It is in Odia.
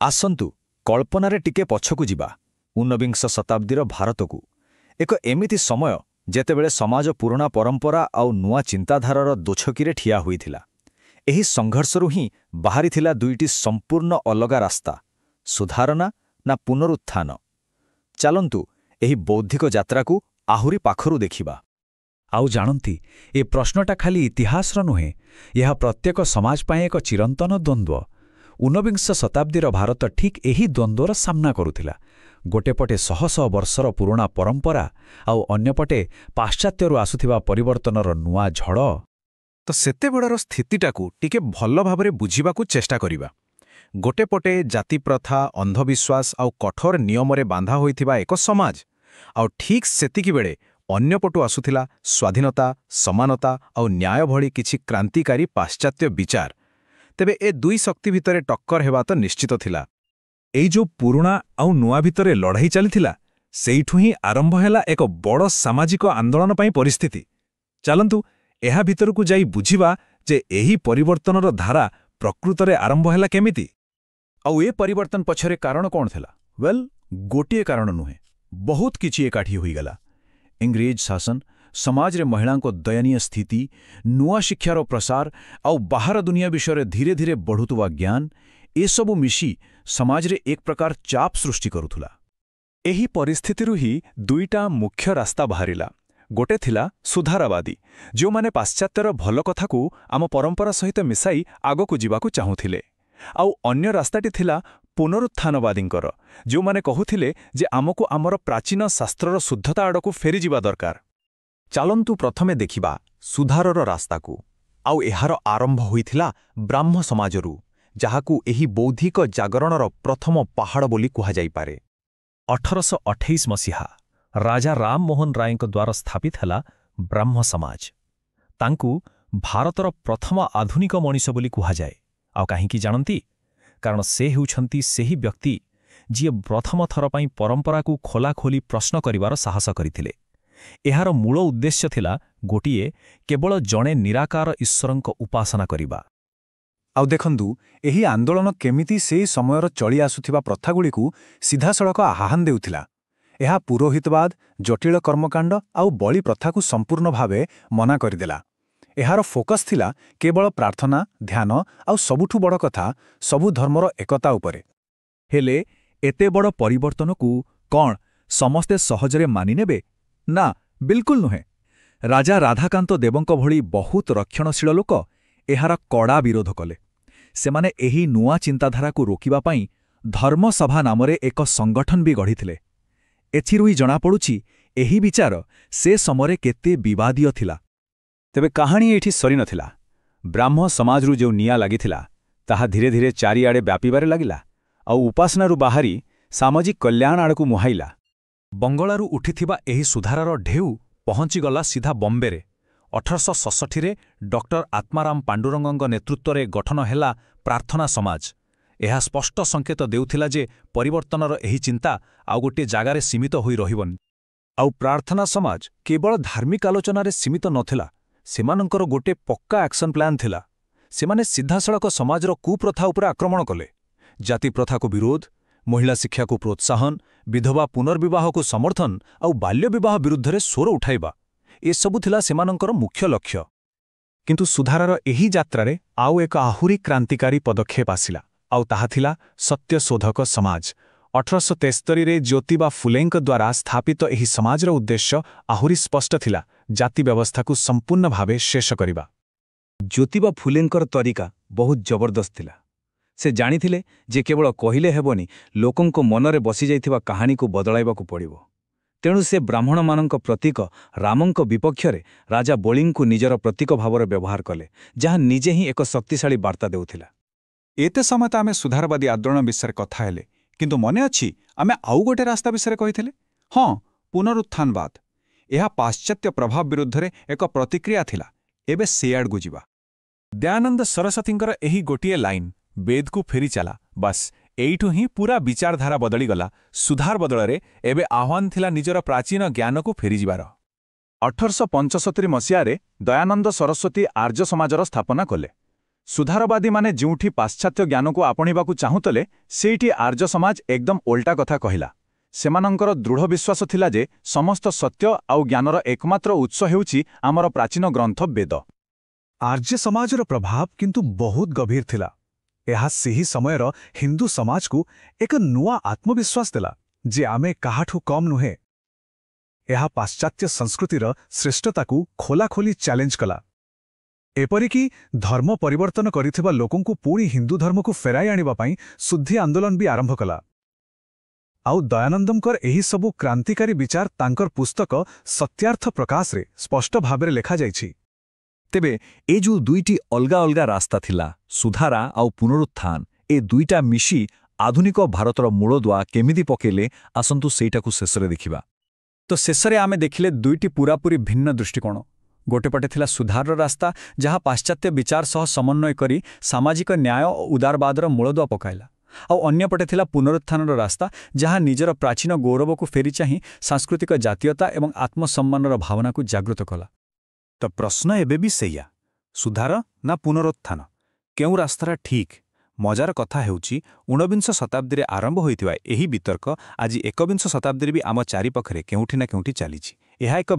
ଆସନ୍ତୁ କଳ୍ପନାରେ ଟିକେ ପଛକୁ ଯିବା ଊନବିଂଶ ଶତାବ୍ଦୀର ଭାରତକୁ। ଏକ ଏମିତି ସମୟ ଯେତେବେଳେ ସମାଜ ପୁରୁଣା ପରମ୍ପରା ଆଉ ନୂଆ ଚିନ୍ତାଧାରାର ଦୋଛକିରେ ଠିଆ ହୋଇଥିଲା। ଏହି ସଂଘର୍ଷରୁ ହିଁ ବାହାରିଥିଲା ଦୁଇଟି ସମ୍ପୂର୍ଣ୍ଣ ଅଲଗା ରାସ୍ତା, ସୁଧାରଣା ନା ପୁନରୁତ୍ଥାନ। ଚାଲନ୍ତୁ ଏହି ବୌଦ୍ଧିକ ଯାତ୍ରାକୁ ଆହୁରି ପାଖରୁ ଦେଖିବା। ଆଉ ଜାଣନ୍ତି, ଏ ପ୍ରଶ୍ନଟା ଖାଲି ଇତିହାସର ନୁହେଁ, ଏହା ପ୍ରତ୍ୟେକ ସମାଜ ପାଇଁ ଏକ ଚିରନ୍ତନ ଦ୍ୱନ୍ଦ୍ୱ। ଊନବିଂଶ ଶତାବ୍ଦୀର ଭାରତ ଠିକ୍ ଏହି ଦ୍ୱନ୍ଦ୍ୱର ସାମ୍ନା କରୁଥିଲା। ଗୋଟେପଟେ ଶହ ଶହ ବର୍ଷର ପୁରୁଣା ପରମ୍ପରା, ଆଉ ଅନ୍ୟପଟେ ପାଶ୍ଚାତ୍ୟରୁ ଆସୁଥିବା ପରିବର୍ତ୍ତନର ନୂଆ ଝଡ଼। ତ ସେତେବେଳର ସ୍ଥିତିଟାକୁ ଟିକେ ଭଲ ଭାବରେ ବୁଝିବାକୁ ଚେଷ୍ଟା କରିବା। ଗୋଟେପଟେ ଜାତିପ୍ରଥା, ଅନ୍ଧବିଶ୍ୱାସ ଆଉ କଠୋର ନିୟମରେ ବାନ୍ଧା ହୋଇଥିବା ଏକ ସମାଜ, ଆଉ ଠିକ୍ ସେତିକିବେଳେ ଅନ୍ୟପଟୁ ଆସୁଥିଲା ସ୍ୱାଧୀନତା, ସମାନତା ଆଉ ନ୍ୟାୟ ଭଳି କିଛି କ୍ରାନ୍ତିକାରୀ ପାଶ୍ଚାତ୍ୟ ବିଚାର। ତେବେ ଏ ଦୁଇ ଶକ୍ତି ଭିତରେ ଟକ୍କର ହେବା ତ ନିଶ୍ଚିତ ଥିଲା। ଏଇ ଯୋଉ ପୁରୁଣା ଆଉ ନୂଆ ଭିତରେ ଲଢ଼ାଇ ଚାଲିଥିଲା, ସେଇଠୁ ହିଁ ଆରମ୍ଭ ହେଲା ଏକ ବଡ଼ ସାମାଜିକ ଆନ୍ଦୋଳନ ପାଇଁ ପରିସ୍ଥିତି। ଚାଲନ୍ତୁ ଏହା ଭିତରକୁ ଯାଇ ବୁଝିବା ଯେ ଏହି ପରିବର୍ତ୍ତନର ଧାରା ପ୍ରକୃତରେ ଆରମ୍ଭ ହେଲା କେମିତି। ଆଉ ଏ ପରିବର୍ତ୍ତନ ପଛରେ କାରଣ କ'ଣ ଥିଲା? ଗୋଟିଏ କାରଣ ନୁହେଁ, ବହୁତ କିଛି ଏକାଠି ହୋଇଗଲା। ଇଂରେଜ ଶାସନ, ସମାଜରେ ମହିଳାଙ୍କ ଦୟନୀୟ ସ୍ଥିତି, ନୂଆ ଶିକ୍ଷାର ପ୍ରସାର ଆଉ ବାହାର ଦୁନିଆ ବିଷୟରେ ଧୀରେ ଧୀରେ ବଢ଼ୁଥିବା ଜ୍ଞାନ, ଏସବୁ ମିଶି ସମାଜରେ ଏକ ପ୍ରକାର ଚାପ ସୃଷ୍ଟି କରୁଥିଲା। ଏହି ପରିସ୍ଥିତିରୁ ହିଁ ଦୁଇଟା ମୁଖ୍ୟ ରାସ୍ତା ବାହାରିଲା। ଗୋଟେ ଥିଲା ସୁଧାରବାଦୀ, ଯେଉଁମାନେ ପାଶ୍ଚାତ୍ୟର ଭଲ କଥାକୁ ଆମ ପରମ୍ପରା ସହିତ ମିଶାଇ ଆଗକୁ ଯିବାକୁ ଚାହୁଁଥିଲେ। ଆଉ ଅନ୍ୟ ରାସ୍ତାଟି ଥିଲା ପୁନରୁତ୍ଥାନବାଦୀଙ୍କର, ଯେଉଁମାନେ କହୁଥିଲେ ଯେ ଆମକୁ ଆମର ପ୍ରାଚୀନ ଶାସ୍ତ୍ରର ଶୁଦ୍ଧତା ଆଡ଼କୁ ଫେରିଯିବା ଦରକାର। ଚାଲନ୍ତୁ ପ୍ରଥମେ ଦେଖିବା ସୁଧାରର ରାସ୍ତାକୁ। ଆଉ ଏହାର ଆରମ୍ଭ ହୋଇଥିଲା ବ୍ରାହ୍ମ ସମାଜରୁ, ଯାହାକୁ ଏହି ବୌଦ୍ଧିକ ଜାଗରଣର ପ୍ରଥମ ପାହାଡ଼ ବୋଲି କୁହାଯାଇପାରେ। 1828 ମସିହା ରାଜା ରାମମୋହନ ରାୟଙ୍କ ଦ୍ୱାରା ସ୍ଥାପିତ ହେଲା ବ୍ରାହ୍ମ ସମାଜ। ତାଙ୍କୁ ଭାରତର ପ୍ରଥମ ଆଧୁନିକ ମଣିଷ ବୋଲି କୁହାଯାଏ। ଆଉ କାହିଁକି ଜାଣନ୍ତି? କାରଣ ସେ ହେଉଛନ୍ତି ସେହି ବ୍ୟକ୍ତି ଯିଏ ପ୍ରଥମ ଥର ପାଇଁ ପରମ୍ପରାକୁ ଖୋଲାଖୋଲି ପ୍ରଶ୍ନ କରିବାର ସାହସ କରିଥିଲେ। ଏହାର ମୂଳ ଉଦ୍ଦେଶ୍ୟ ଥିଲା ଗୋଟିଏ, କେବଳ ଜଣେ ନିରାକାର ଈଶ୍ୱରଙ୍କ ଉପାସନା କରିବା। ଆଉ ଦେଖନ୍ତୁ, ଏହି ଆନ୍ଦୋଳନ କେମିତି ସେହି ସମୟର ଚଳି ଆସୁଥିବା ପ୍ରଥାଗୁଡ଼ିକୁ ସିଧାସଳଖ ଆହ୍ୱାନ ଦେଉଥିଲା। ଏହା ପୁରୋହିତବାଦ, ଜଟିଳ କର୍ମକାଣ୍ଡ ଆଉ ବଳି ପ୍ରଥାକୁ ସମ୍ପୂର୍ଣ୍ଣ ଭାବେ ମନା କରିଦେଲା। ଏହାର ଫୋକସ୍ ଥିଲା କେବଳ ପ୍ରାର୍ଥନା, ଧ୍ୟାନ ଆଉ ସବୁଠୁ ବଡ଼ କଥା, ସବୁ ଧର୍ମର ଏକତା ଉପରେ। ହେଲେ ଏତେ ବଡ଼ ପରିବର୍ତ୍ତନକୁ କ'ଣ ସମସ୍ତେ ସହଜରେ ମାନିନେବେ? ନା, ବିଲକୁଲ ନୁହେଁ। ରାଜା ରାଧାକାନ୍ତ ଦେବଙ୍କ ଭଳି ବହୁତ ରକ୍ଷଣଶୀଳ ଲୋକ ଏହାର କଡ଼ା ବିରୋଧ କଲେ। ସେମାନେ ଏହି ନୂଆ ଚିନ୍ତାଧାରାକୁ ରୋକିବା ପାଇଁ ଧର୍ମସଭା ନାମରେ ଏକ ସଂଗଠନ ବି ଗଢ଼ିଥିଲେ। ଏଥିରୁ ହିଁ ଜଣାପଡ଼ୁଛି ଏହି ବିଚାର ସେ ସମୟରେ କେତେ ବିବାଦୀୟ ଥିଲା। ତେବେ କାହାଣୀ ଏଇଠି ସରିନଥିଲା। ବ୍ରାହ୍ମ ସମାଜରୁ ଯେଉଁ ନିଆଁ ଲାଗିଥିଲା, ତାହା ଧୀରେ ଧୀରେ ଚାରିଆଡ଼େ ବ୍ୟାପିବାରେ ଲାଗିଲା, ଆଉ ଉପାସନାରୁ ବାହାରି ସାମାଜିକ କଲ୍ୟାଣ ଆଡ଼କୁ ମୁହାଇଲା। ବଙ୍ଗଳାରୁ ଉଠିଥିବା ଏହି ସୁଧାରର ଢେଉ ପହଞ୍ଚିଗଲା ସିଧା ବମ୍ବେରେ। 1866ରେ ଡକ୍ଟର ଆତ୍ମାରାମ ପାଣ୍ଡୁରଙ୍ଗଙ୍କ ନେତୃତ୍ୱରେ ଗଠନ ହେଲା ପ୍ରାର୍ଥନା ସମାଜ। ଏହା ସ୍ପଷ୍ଟ ସଂକେତ ଦେଉଥିଲା ଯେ ପରିବର୍ତ୍ତନର ଏହି ଚିନ୍ତା ଆଉ ଗୋଟିଏ ଜାଗାରେ ସୀମିତ ହୋଇ ରହିବନି। ଆଉ ପ୍ରାର୍ଥନା ସମାଜ କେବଳ ଧାର୍ମିକ ଆଲୋଚନାରେ ସୀମିତ ନଥିଲା, ସେମାନଙ୍କର ଗୋଟେ ପକ୍କା ଆକ୍ସନ ପ୍ଲାନ୍ ଥିଲା। ସେମାନେ ସିଧାସଳଖ ସମାଜର କୁପ୍ରଥା ଉପରେ ଆକ୍ରମଣ କଲେ। ଜାତିପ୍ରଥାକୁ ବିରୋଧ, ମହିଳା ଶିକ୍ଷାକୁ ପ୍ରୋତ୍ସାହନ, ବିଧବା ପୁନର୍ବିବାହକୁ ସମର୍ଥନ ଆଉ ବାଲ୍ୟବିବାହ ବିରୁଦ୍ଧରେ ସ୍ୱର ଉଠାଇବା, ଏସବୁ ଥିଲା ସେମାନଙ୍କର ମୁଖ୍ୟ ଲକ୍ଷ୍ୟ। କିନ୍ତୁ ସୁଧାରର ଏହି ଯାତ୍ରାରେ ଆଉ ଏକ ଆହୁରି କ୍ରାନ୍ତିକାରୀ ପଦକ୍ଷେପ ଆସିଲା, ଆଉ ତାହା ଥିଲା ସତ୍ୟଶୋଧକ ସମାଜ। 1873ରେ ଜ୍ୟୋତିବା ଫୁଲେଙ୍କ ଦ୍ୱାରା ସ୍ଥାପିତ ଏହି ସମାଜର ଉଦ୍ଦେଶ୍ୟ ଆହୁରି ସ୍ପଷ୍ଟ ଥିଲା, ଜାତି ବ୍ୟବସ୍ଥାକୁ ସମ୍ପୂର୍ଣ୍ଣ ଭାବେ ଶେଷ କରିବା। ଜ୍ୟୋତିବା ଫୁଲେଙ୍କର ତରିକା ବହୁତ ଜବରଦସ୍ତ ଥିଲା। ସେ ଜାଣିଥିଲେ ଯେ କେବଳ କହିଲେ ହେବନି, ଲୋକଙ୍କ ମନରେ ବସିଯାଇଥିବା କାହାଣୀକୁ ବଦଳାଇବାକୁ ପଡ଼ିବ। ତେଣୁ ସେ ବ୍ରାହ୍ମଣମାନଙ୍କ ପ୍ରତୀକ ରାମଙ୍କ ବିପକ୍ଷରେ ରାଜା ବଳିଙ୍କୁ ନିଜର ପ୍ରତୀକ ଭାବରେ ବ୍ୟବହାର କଲେ, ଯାହା ନିଜେ ହିଁ ଏକ ଶକ୍ତିଶାଳୀ ବାର୍ତ୍ତା ଦେଉଥିଲା। ଏତେ ସମୟ ତ ଆମେ ସୁଧାରବାଦୀ ଆନ୍ଦୋଳନ ବିଷୟରେ କଥା ହେଲେ, କିନ୍ତୁ ମନେ ଅଛି ଆମେ ଆଉ ଗୋଟେ ରାସ୍ତା ବିଷୟରେ କହିଥିଲେ? ହଁ, ପୁନରୁତ୍ଥାନବାଦ। ଏହା ପାଶ୍ଚାତ୍ୟ ପ୍ରଭାବ ବିରୁଦ୍ଧରେ ଏକ ପ୍ରତିକ୍ରିୟା ଥିଲା। ଏବେ ସେ ଆଡ଼କୁ ଯିବା। ଦୟାନନ୍ଦ ସରସ୍ୱତୀଙ୍କର ଏହି ଗୋଟିଏ ଲାଇନ୍, ବେଦକୁ ଫେରିଚାଲା, ବାସ୍ ଏଇଠୁ ହିଁ ପୁରା ବିଚାରଧାରା ବଦଳିଗଲା। ସୁଧାର ବଦଳରେ ଏବେ ଆହ୍ୱାନ ଥିଲା ନିଜର ପ୍ରାଚୀନ ଜ୍ଞାନକୁ ଫେରିଯିବାର। 1875 ମସିହାରେ ଦୟାନନ୍ଦ ସରସ୍ୱତୀ ଆର୍ଯ୍ୟ ସମାଜର ସ୍ଥାପନା କଲେ। ସୁଧାରବାଦୀମାନେ ଯେଉଁଠି ପାଶ୍ଚାତ୍ୟ ଜ୍ଞାନକୁ ଆପଣେଇବାକୁ ଚାହୁଁଥିଲେ ସେଇଠି ଆର୍ଯ୍ୟ ସମାଜ ଏକଦମ ଓଲଟା କଥା କହିଲା। ସେମାନଙ୍କର ଦୃଢ଼ ବିଶ୍ୱାସ ଥିଲା ଯେ ସମସ୍ତ ସତ୍ୟ ଆଉ ଜ୍ଞାନର ଏକମାତ୍ର ଉତ୍ସ ହେଉଛି ଆମର ପ୍ରାଚୀନ ଗ୍ରନ୍ଥ ବେଦ। ଆର୍ଯ୍ୟ ସମାଜର ପ୍ରଭାବ କିନ୍ତୁ ବହୁତ ଗଭୀର ଥିଲା। ଏହା ସେହି ସମୟର ହିନ୍ଦୁ ସମାଜକୁ ଏକ ନୂଆ ଆତ୍ମବିଶ୍ୱାସ ଦେଲା ଯେ ଆମେ କାହାଠୁ କମ୍ ନୁହେଁ। ଏହା ପାଶ୍ଚାତ୍ୟ ସଂସ୍କୃତିର ଶ୍ରେଷ୍ଠତାକୁ ଖୋଲାଖୋଲି ଚ୍ୟାଲେଞ୍ଜ କଲା। ଏପରିକି ଧର୍ମ ପରିବର୍ତ୍ତନ କରିଥିବା ଲୋକଙ୍କୁ ପୁଣି ହିନ୍ଦୁ ଧର୍ମକୁ ଫେରାଇ ଆଣିବା ପାଇଁ ଶୁଦ୍ଧି ଆନ୍ଦୋଳନ ବି ଆରମ୍ଭ କଲା। ଆଉ ଦୟାନନ୍ଦଙ୍କର ଏହିସବୁ କ୍ରାନ୍ତିକାରୀ ବିଚାର ତାଙ୍କର ପୁସ୍ତକ ସତ୍ୟାର୍ଥ ପ୍ରକାଶରେ ସ୍ପଷ୍ଟ ଭାବରେ ଲେଖାଯାଇଛି। ତେବେ ଏ ଯେଉଁ ଦୁଇଟି ଅଲଗା ଅଲଗା ରାସ୍ତା ଥିଲା, ସୁଧାରା ଆଉ ପୁନରୁତ୍ଥାନ, ଏ ଦୁଇଟା ମିଶି ଆଧୁନିକ ଭାରତର ମୂଳଦୁଆ କେମିତି ପକେଇଲେ ଆସନ୍ତୁ ସେଇଟାକୁ ଶେଷରେ ଦେଖିବା। ତ ଶେଷରେ ଆମେ ଦେଖିଲେ ଦୁଇଟି ପୂରାପୂରି ଭିନ୍ନ ଦୃଷ୍ଟିକୋଣ। ଗୋଟେପଟେ ଥିଲା ସୁଧାରର ରାସ୍ତା, ଯାହା ପାଶ୍ଚାତ୍ୟ ବିଚାର ସହ ସମନ୍ୱୟ କରି ସାମାଜିକ ନ୍ୟାୟ ଓ ଉଦାରବାଦର ମୂଳଦୁଆ ପକାଇଲା। ଆଉ ଅନ୍ୟପଟେ ଥିଲା ପୁନରୁତ୍ଥାନର ରାସ୍ତା, ଯାହା ନିଜର ପ୍ରାଚୀନ ଗୌରବକୁ ଫେରିଚାହିଁ ସାଂସ୍କୃତିକ ଜାତୀୟତା ଏବଂ ଆତ୍ମସମ୍ମାନର ଭାବନାକୁ ଜାଗୃତ କଲା। ତ ପ୍ରଶ୍ନ ଏବେ ବି ସେଇଆ, ସୁଧାର ନା ପୁନରୁତ୍ଥାନ? କେଉଁ ରାସ୍ତାଟା ଠିକ୍? ମଜାର କଥା ହେଉଛି, ଊନବିଂଶ ଶତାବ୍ଦୀରେ ଆରମ୍ଭ ହୋଇଥିବା ଏହି ବିତର୍କ ଆଜି ଏକବିଂଶ ଶତାବ୍ଦୀରେ ବି ଆମ ଚାରିପାଖରେ କେଉଁଠି ନା କେଉଁଠି ଚାଲିଛି। ଏହା ଏକ